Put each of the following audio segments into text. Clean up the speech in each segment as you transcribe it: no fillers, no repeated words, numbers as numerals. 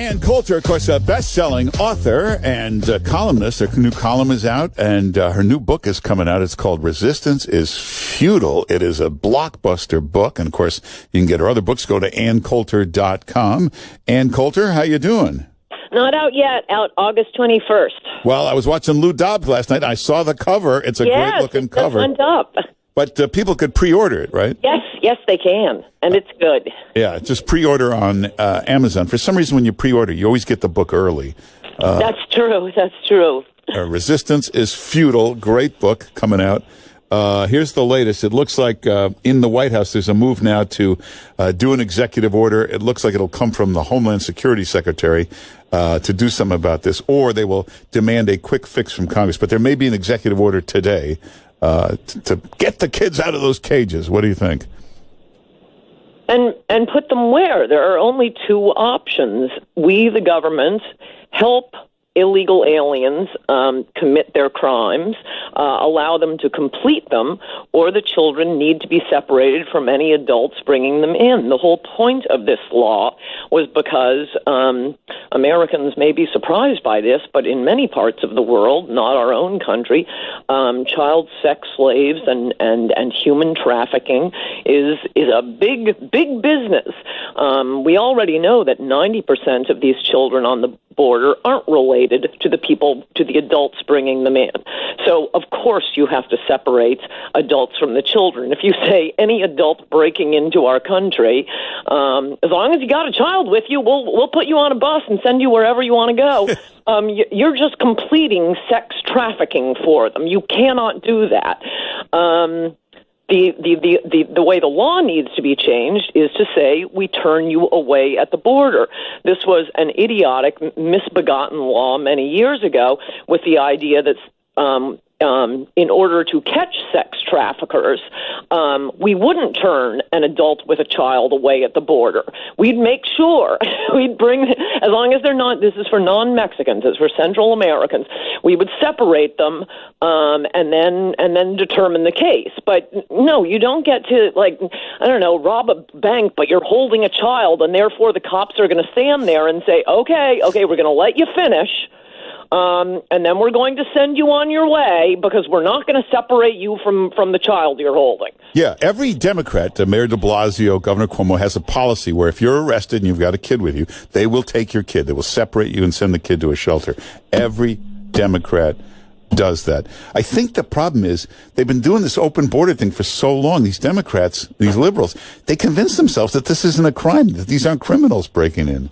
And Coulter, of course, a best-selling author and columnist. Her new column is out, and her new book is coming out. It's called Resistance is Futile. It is a blockbuster book, and, of course, you can get her other books. Go to AnnCoulter.com. Ann Coulter, how you doing? Not out yet. Out August 21st. Well, I was watching Lou Dobbs last night. I saw the cover. It's a great-looking cover. Yes, up. But people could pre-order it, right? Yes, they can, and it's good. Yeah, just pre-order on Amazon. For some reason, when you pre-order, you always get the book early. That's true. Resistance is Futile. Great book coming out. Here's the latest. It looks like in the White House, there's a move now to do an executive order. It looks like it'll come from the Homeland Security Secretary to do something about this, or they will demand a quick fix from Congress. But there may be an executive order today to get the kids out of those cages. What do you think? And put them where? There are only two options. We, the government, help illegal aliens commit their crimes, allow them to complete them, or the children need to be separated from any adults bringing them in. The whole point of this law was because Americans may be surprised by this, but in many parts of the world, not our own country, child sex slaves and human trafficking is a big business. We already know that 90% of these children on the border aren't related to the adults bringing them in. So, of course, you have to separate adults from the children. If you say any adult breaking into our country, as long as you got a child with you, we'll put you on a bus and send you wherever you want to go. You're just completing sex trafficking for them. You cannot do that. The way the law needs to be changed is to say we turn you away at the border. This was an idiotic, misbegotten law many years ago with the idea that in order to catch sex traffickers, we wouldn't turn an adult with a child away at the border. We'd make sure we'd bring, as long as they're not, this is for non-Mexicans, it's for Central Americans, we would separate them and then determine the case. But no, you don't get to, rob a bank, but you're holding a child, and therefore the cops are going to stand there and say, okay, we're going to let you finish. And then we're going to send you on your way because we're not going to separate you from the child you're holding. Yeah, every Democrat, Mayor de Blasio, Governor Cuomo, has a policy where if you're arrested and you've got a kid with you, they will take your kid. They will separate you and send the kid to a shelter. Every Democrat does that. I think the problem is they've been doing this open border thing for so long. These Democrats, these liberals, they convince themselves that this isn't a crime, that these aren't criminals breaking in.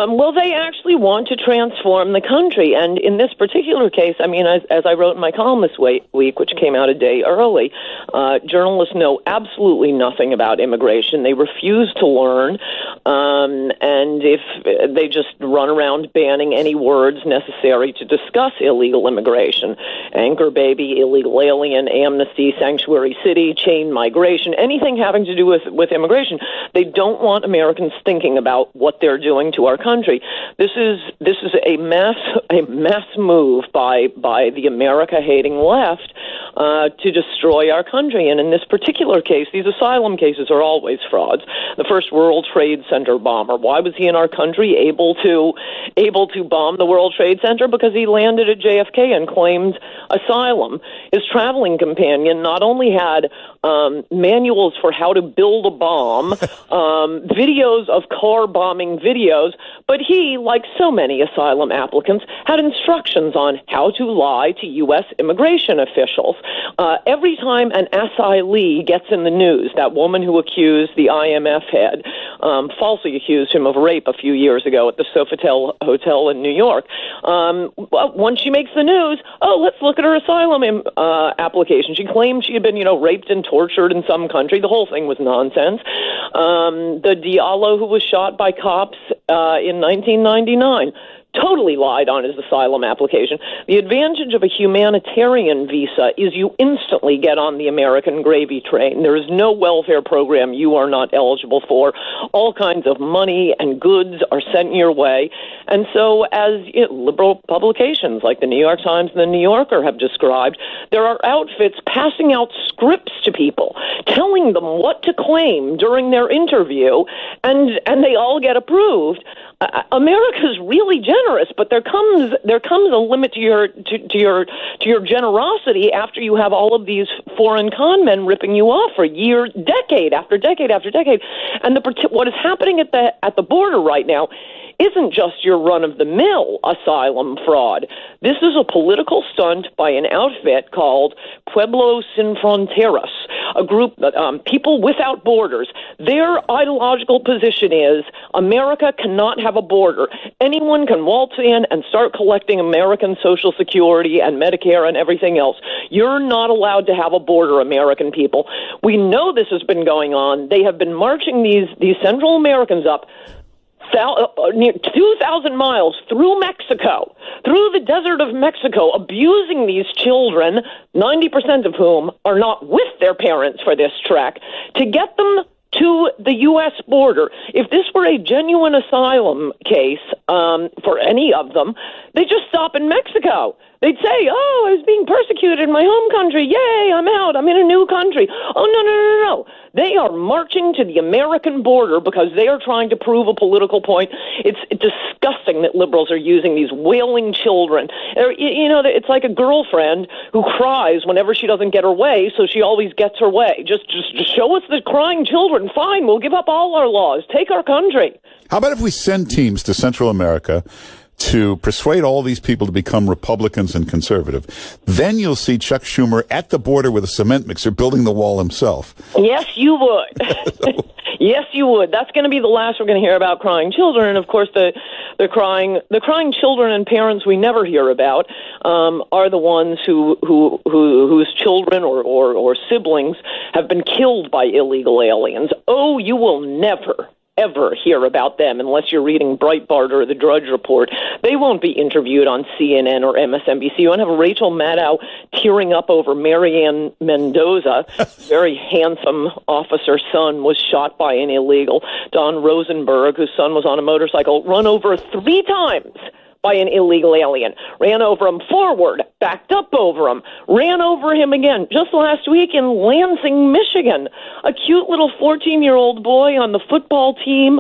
Well, they actually want to transform the country. And in this particular case, I mean, as I wrote in my column this week, which came out a day early, journalists know absolutely nothing about immigration. They refuse to learn. And if they just run around banning any words necessary to discuss illegal immigration, anchor baby, illegal alien, amnesty, sanctuary city, chain migration, anything having to do with immigration, they don't want Americans thinking about what they're doing to our country. This is a mass move by the America-hating left to destroy our country. And in this particular case, these asylum cases are always frauds. The first World Trade Center bomber, why was he in our country able to bomb the World Trade Center? Because he landed at JFK and claimed asylum. His traveling companion not only had manuals for how to build a bomb, videos of car bombing videos, but he, like so many asylum applicants, had instructions on how to lie to U.S. immigration officials. Every time an asylee gets in the news, that woman who accused the IMF head, falsely accused him of rape a few years ago at the Sofitel Hotel in New York, once she makes the news, let's look at her asylum application. She claimed she had been, raped and tortured in some country. The whole thing was nonsense. The Diallo who was shot by cops in 1999 totally lied on his asylum application. The advantage of a humanitarian visa is you instantly get on the American gravy train. There is no welfare program you are not eligible for. All kinds of money and goods are sent your way. And so as liberal publications like the New York Times and the New Yorker have described, there are outfits passing out scripts to people, telling them what to claim during their interview, and they all get approved. America's really generous, but there comes a limit to your generosity after you have all of these foreign con men ripping you off for decade after decade after decade. And what is happening at the border right now isn't just your run-of-the-mill asylum fraud. This is a political stunt by an outfit called Pueblos Sin Fronteras, a group, People Without Borders. Their ideological position is America cannot have a border. Anyone can waltz in and start collecting American Social Security and Medicare and everything else. You're not allowed to have a border, American people. We know this has been going on. They have been marching these Central Americans up near 2,000 miles through Mexico, through the desert of Mexico, abusing these children, 90% of whom are not with their parents for this trek, to get them to the U.S. border. If this were a genuine asylum case for any of them, they'd just stop in Mexico. They'd say, oh, I was being persecuted in my home country. Yay, I'm out. I'm in a new country. Oh, no. They are marching to the American border because they are trying to prove a political point. It's disgusting that liberals are using these wailing children. It's like a girlfriend who cries whenever she doesn't get her way, so she always gets her way. Just show us the crying children. Fine, we'll give up all our laws. Take our country. How about if we send teams to Central America to persuade all these people to become Republicans and conservative? Then you'll see Chuck Schumer at the border with a cement mixer building the wall himself. Yes, you would. Yes, you would. That's going to be the last we're going to hear about crying children. And of course, the crying children and parents we never hear about are the ones whose children or siblings have been killed by illegal aliens. Oh, you will never ever hear about them unless you're reading Breitbart or the Drudge Report. They won't be interviewed on CNN or MSNBC. You won't have Rachel Maddow tearing up over Marianne Mendoza. Very handsome officer's son was shot by an illegal. Don Rosenberg, whose son was on a motorcycle, run over 3 times by an illegal alien. Ran over him forward, backed up over him, ran over him again. Just last week in Lansing, Michigan, a cute little 14-year-old boy on the football team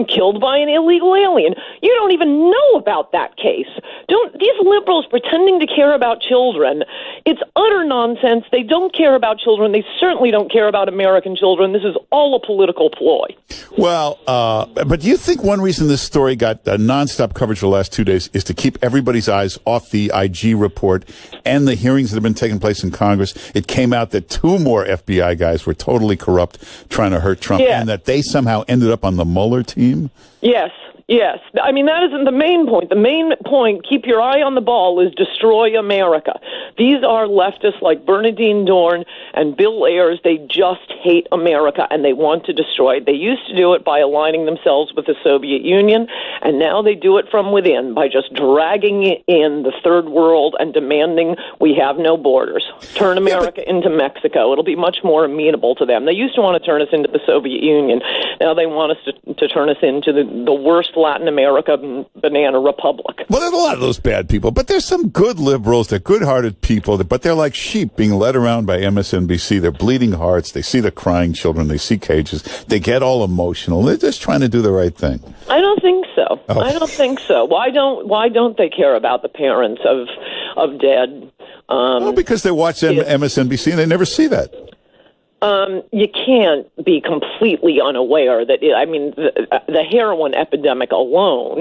killed by an illegal alien. You don't even know about that case. These liberals pretending to care about children, it's utter nonsense. They don't care about children. They certainly don't care about American children. This is all a political ploy. Well, but do you think one reason this story got nonstop coverage the last 2 days is to keep everybody's eyes off the IG report and the hearings that have been taking place in Congress? It came out that 2 more FBI guys were totally corrupt, trying to hurt Trump, and that they somehow ended up on the Mueller team? Yes. I mean, that isn't the main point. The main point, keep your eye on the ball, is destroy America. These are leftists like Bernardine Dorn and Bill Ayers. They just hate America, and they want to destroy it. They used to do it by aligning themselves with the Soviet Union, and now they do it from within by just dragging in the third world and demanding we have no borders. Turn America into Mexico. It'll be much more amenable to them. They used to want to turn us into the Soviet Union. Now they want us to turn us into the worst Latin America banana republic. Well, there's a lot of those bad people, but there's some good liberals. They're good-hearted people, but they're like sheep being led around by MSNBC. They're bleeding hearts. They see the crying children. They see cages. They get all emotional. They're just trying to do the right thing. I don't think so. Oh. I don't think so. Why don't they care about the parents of dead? Well, because they watch MSNBC and they never see that. You can't be completely unaware that, the heroin epidemic alone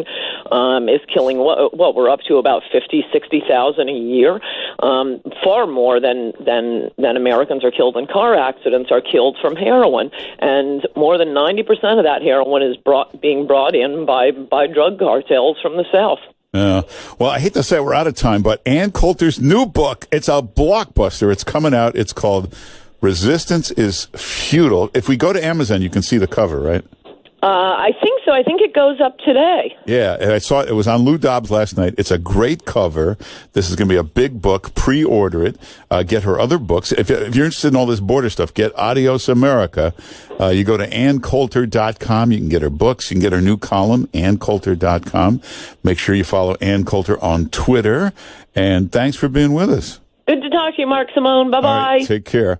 is killing what we're up to about 60,000 a year. Far more than Americans are killed in car accidents are killed from heroin. And more than 90% of that heroin is being brought in by drug cartels from the South. Yeah. Well, I hate to say we're out of time, but Ann Coulter's new book, it's a blockbuster. It's coming out. It's called Resistance is Futile. If we go to Amazon, you can see the cover, right? I think so. I think it goes up today. Yeah, and I saw it. It was on Lou Dobbs last night. It's a great cover. This is going to be a big book. Pre-order it. Get her other books. If you're interested in all this border stuff, get Adios America. You go to AnnCoulter.com. You can get her books. You can get her new column, AnnCoulter.com. Make sure you follow Ann Coulter on Twitter. And thanks for being with us. Good to talk to you, Mark Simone. Bye-bye. All right, take care.